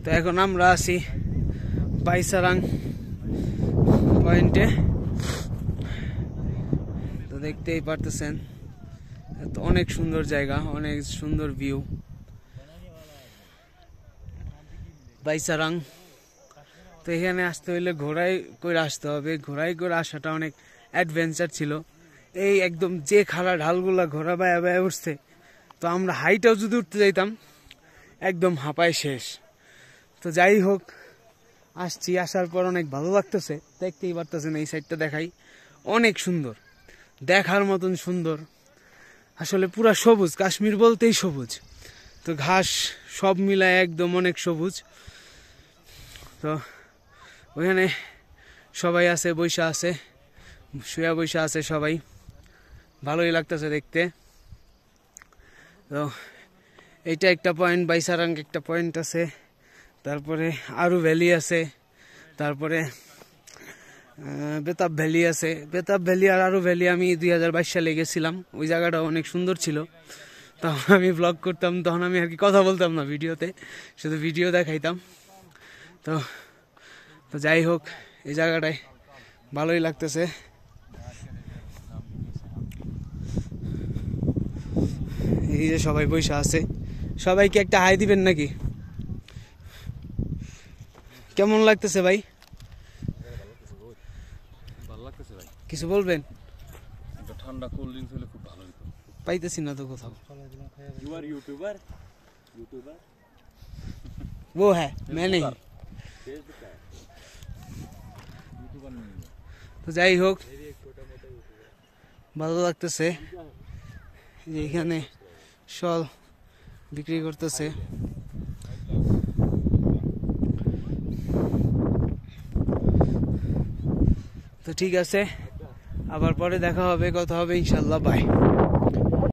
তো এখন আমরা আছি বাইসারাং পয়েন্টে। তো দেখতেই পারতেছেন তো অনেক সুন্দর জায়গা, অনেক সুন্দর ভিউ বাইসারাং। তো এখানে আসতে হইলে ঘোড়ায় করে আসতে হবে, ঘোড়ায় করে আসাটা অনেক অ্যাডভেঞ্চার ছিল। এই একদম যে খাড়া ঢালগুলা ঘোড়া বায়া বায়া উঠছে, তো আমরা হাইটাও যদি উঠতে যাইতাম একদম হাঁপায় শেষ। তো যাই হোক আসছি, আসার পর অনেক ভালো লাগতেছে। দেখতেই পারতেছেন এই সাইডটা দেখাই, অনেক সুন্দর, দেখার মতন সুন্দর। আসলে পুরা সবুজ, কাশ্মীর বলতেই সবুজ। তো ঘাস সব মিলায় একদম অনেক সবুজ। তো ওইখানে সবাই আছে, বৈশা আছে, শুয়া বৈশা আছে সবাই, ভালোই লাগতেছে দেখতে। তো এইটা একটা পয়েন্ট, বাইসারাং একটা পয়েন্ট আছে, তারপরে আরু ভ্যালি আছে, তারপরে বেতাব ভ্যালি আছে। বেতাব ভ্যালি আর আরু ভ্যালি আমি 2022 সালে গেছিলাম, ওই জায়গাটা অনেক সুন্দর ছিল। তখন আমি ব্লগ করতাম, তখন আমি আর কি কথা বলতাম না ভিডিওতে, শুধু ভিডিও দেখাইতাম। তো তো যাই হোক এই জায়গাটায় ভালোই লাগতেছে। এই যে সবাই বৈশা আছে, সবাইকে একটা হাই দিবেন নাকি? কেমন লাগতেছে ভাই? ভালো লাগতেছে ভাই, কিছু বলবেন? একটা ঠান্ডা কোল্ড ড্রিঙ্কস হলে খুব ভালো হতো। পাইতেছি না তো কোথাও। You are YouTuber? YouTuber? वो है मैं नहीं। তো যাই হোক ভালো লাগতেছে যে এখানে শল বিক্রি করতেছে। তো ঠিক আছে, আবার পরে দেখা হবে, কথা হবে ইনশাল্লাহ, বাই।